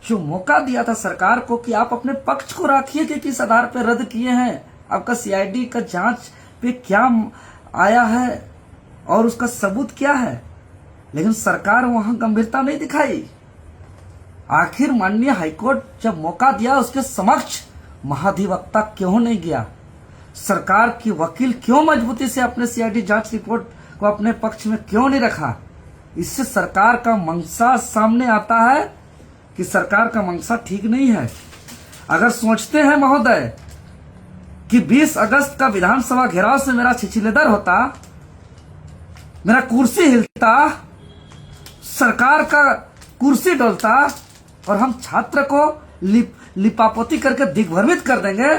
जो मौका दिया था सरकार को कि आप अपने पक्ष को रखिए कि किस आधार पर रद्द किए हैं, आपका सीआईडी का जांच पे क्या आया है और उसका सबूत क्या है, लेकिन सरकार वहां गंभीरता नहीं दिखाई। आखिर माननीय हाईकोर्ट जब मौका दिया उसके समक्ष महाधिवक्ता क्यों नहीं गया, सरकार की वकील क्यों मजबूती से अपने सीआईडी जांच रिपोर्ट को अपने पक्ष में क्यों नहीं रखा। इससे सरकार का मंशा सामने आता है कि सरकार का मंशा ठीक नहीं है। अगर सोचते हैं महोदय कि 20 अगस्त का विधानसभा घेराव से मेरा छिछलेदर होता, मेरा कुर्सी हिलता, सरकार का कुर्सी डोलता और हम छात्र को लिपापोती करके दिग्भ्रमित कर देंगे,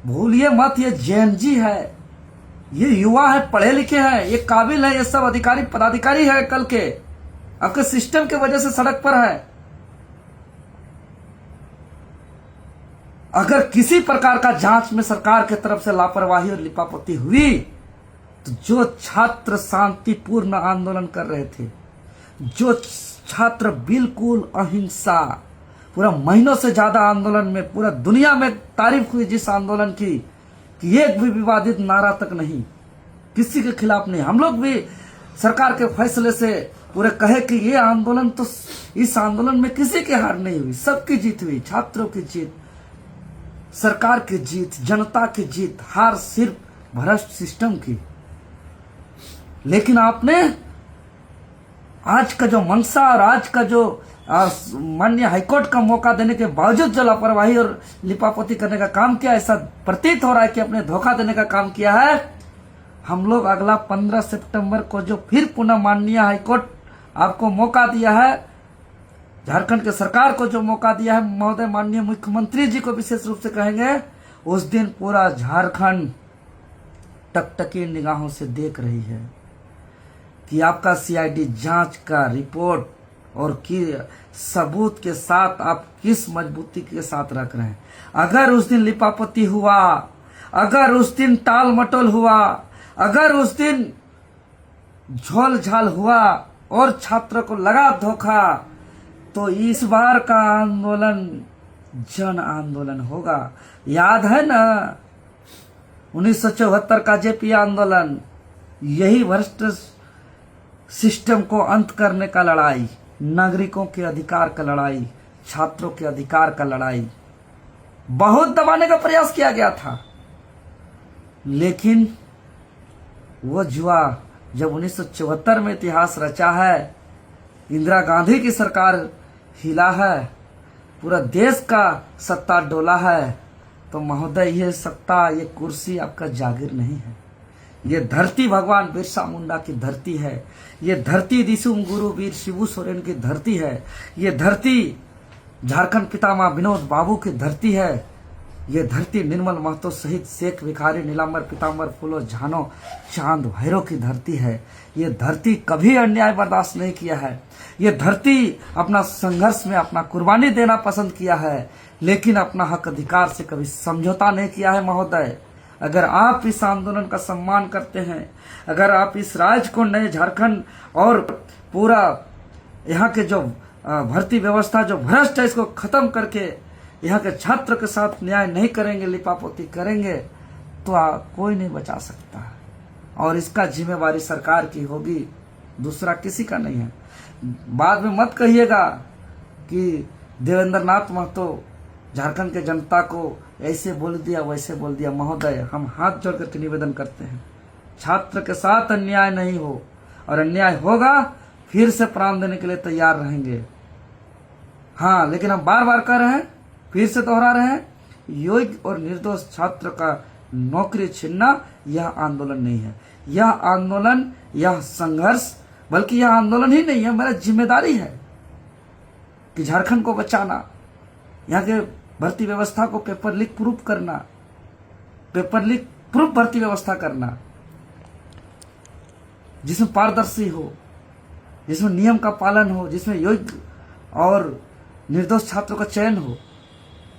भूलिए मत, ये जेएनजी है, ये युवा है, पढ़े लिखे हैं, ये काबिल है, ये सब अधिकारी पदाधिकारी है, कल के आपके सिस्टम के वजह से सड़क पर है। अगर किसी प्रकार का जांच में सरकार की तरफ से लापरवाही और लिपापोती हुई तो जो छात्र शांतिपूर्ण आंदोलन कर रहे थे, जो छात्र बिल्कुल अहिंसा, पूरा महीनों से ज्यादा आंदोलन में पूरा दुनिया में तारीफ हुई जिस आंदोलन की कि एक भी विवादित नारा तक नहीं, किसी के खिलाफ नहीं, हम लोग भी सरकार के फैसले से पूरे कहे कि ये आंदोलन तो, इस आंदोलन में किसी की हार नहीं हुई, सबकी जीत हुई, छात्रों की जीत, सरकार की जीत, जनता की जीत, हार सिर्फ भ्रष्ट सिस्टम की। लेकिन आपने आज का जो मंशा और आज का जो माननीय हाईकोर्ट का मौका देने के बावजूद जो लापरवाही और लिपापोती करने का काम किया, ऐसा प्रतीत हो रहा है कि अपने धोखा देने का काम किया है। हम लोग अगला 15 सितंबर को जो फिर पुनः माननीय हाईकोर्ट आपको मौका दिया है, झारखंड के सरकार को जो मौका दिया है, महोदय माननीय मुख्यमंत्री जी को विशेष रूप से कहेंगे, उस दिन पूरा झारखंड टकटकी निगाहों से देख रही है कि आपका सीआईडी जांच का रिपोर्ट और कि सबूत के साथ आप किस मजबूती के साथ रख रहे हैं। अगर उस दिन लिपापोती हुआ, अगर उस दिन टाल मटोल हुआ, अगर उस दिन झोल झाल हुआ और छात्रों को लगा धोखा, तो इस बार का आंदोलन जन आंदोलन होगा। याद है ना 1974 का जेपी आंदोलन, यही भ्रष्ट सिस्टम को अंत करने का लड़ाई, नागरिकों के अधिकार का लड़ाई, छात्रों के अधिकार का लड़ाई, बहुत दबाने का प्रयास किया गया था। लेकिन वो जुआ जब 1974 में इतिहास रचा है, इंदिरा गांधी की सरकार हिला है, पूरा देश का सत्ता डोला है, तो महोदय ये सत्ता, ये कुर्सी आपका जागीर नहीं है। ये धरती भगवान बिरसा मुंडा की धरती है, ये धरती दिसुम गुरु वीर शिबू सोरेन की धरती है, ये धरती झारखंड पितामह विनोद बाबू की धरती है, ये धरती निर्मल महतो सहित शेख भिखारी नीलांबर पीताम्बर फूलो झानो चांद भैरव की धरती है। ये धरती कभी अन्याय बर्दाश्त नहीं किया है, ये धरती अपना संघर्ष में अपना कुर्बानी देना पसंद किया है, लेकिन अपना हक अधिकार से कभी समझौता नहीं किया है। महोदय, अगर आप इस आंदोलन का सम्मान करते हैं, अगर आप इस राज्य को, नए झारखंड और पूरा यहाँ के जो भर्ती व्यवस्था जो भ्रष्ट है, इसको खत्म करके यहाँ के छात्र के साथ न्याय नहीं करेंगे, लिपापोती करेंगे, तो कोई नहीं बचा सकता। और इसका जिम्मेवारी सरकार की होगी, दूसरा किसी का नहीं है। बाद में मत कहिएगा कि देवेंद्र नाथ महतो झारखंड के जनता को ऐसे बोल दिया, वैसे बोल दिया। महोदय, हम हाथ जोड़ कर निवेदन करते हैं, छात्र के साथ अन्याय नहीं हो, और अन्याय होगा फिर से प्राण देने के लिए तैयार रहेंगे। हाँ, लेकिन हम बार बार कह रहे हैं, फिर से दोहरा रहे हैं, योग्य और निर्दोष छात्र का नौकरी छीनना यह आंदोलन नहीं है। यह आंदोलन, यह संघर्ष, बल्कि यह आंदोलन ही नहीं है, मेरा जिम्मेदारी है कि झारखंड को बचाना, यहाँ के भर्ती व्यवस्था को पेपर लीक प्रूफ करना, पेपर लीक प्रूफ भर्ती व्यवस्था करना, जिसमें पारदर्शी हो, जिसमें नियम का पालन हो, जिसमें योग्य और निर्दोष छात्रों का चयन हो।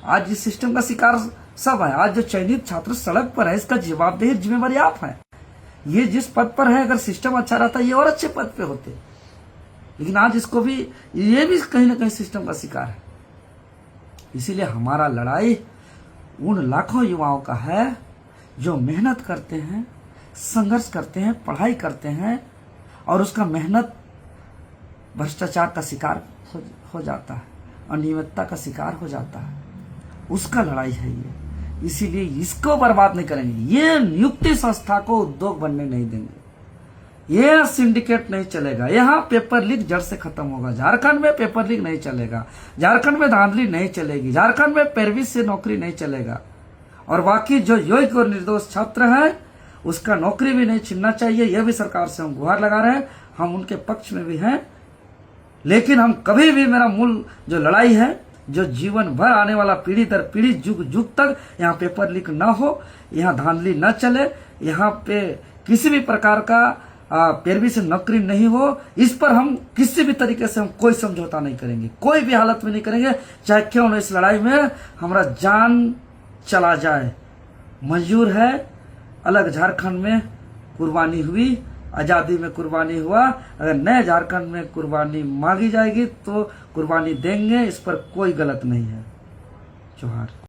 आज इस सिस्टम का शिकार सब है। आज जो चयनित छात्र सड़क पर है, इसका जवाबदेही जिम्मेवारी आप है। ये जिस पद पर है, अगर सिस्टम अच्छा रहता ये और अच्छे पद पे होते, लेकिन आज इसको भी, ये भी कहीं ना कहीं सिस्टम का शिकार है। इसीलिए हमारा लड़ाई उन लाखों युवाओं का है जो मेहनत करते हैं, संघर्ष करते हैं, पढ़ाई करते हैं और उसका मेहनत भ्रष्टाचार का शिकार हो जाता है, अनियमितता का शिकार हो जाता है। उसका लड़ाई है ये। इसीलिए इसको बर्बाद नहीं करेंगे। ये नियुक्ति संस्था को उद्योग बनने नहीं देंगे। ये सिंडिकेट नहीं चलेगा। यहाँ पेपर लीक जड़ से खत्म होगा। झारखंड में पेपर लीक नहीं चलेगा। झारखंड में धांधली नहीं चलेगी। झारखंड में पैरवी से नौकरी नहीं चलेगा। और बाकी जो योग्य और निर्दोष छात्र हैं उसका नौकरी भी नहीं छीनना चाहिए। यह भी सरकार से हम गुहार लगा रहे हैं। हम उनके पक्ष में भी हैं, लेकिन हम कभी भी, मेरा मूल जो लड़ाई है, जो जीवन भर आने वाला पीढ़ी दर पीढ़ी, जुग जुग तक यहाँ पेपर लीक न हो, यहाँ धांधली न चले, यहाँ पे किसी भी प्रकार का पैरवी से नौकरी नहीं हो, इस पर हम किसी भी तरीके से हम कोई समझौता नहीं करेंगे, कोई भी हालत में नहीं करेंगे, चाहे क्यों न इस लड़ाई में हमारा जान चला जाए। मंजूर है। अलग झारखंड में कुर्बानी हुई, आजादी में कुर्बानी हुआ। अगर नए झारखंड में कुर्बानी मांगी जाएगी तो कुर्बानी देंगे, इस पर कोई गलत नहीं है। जोहार।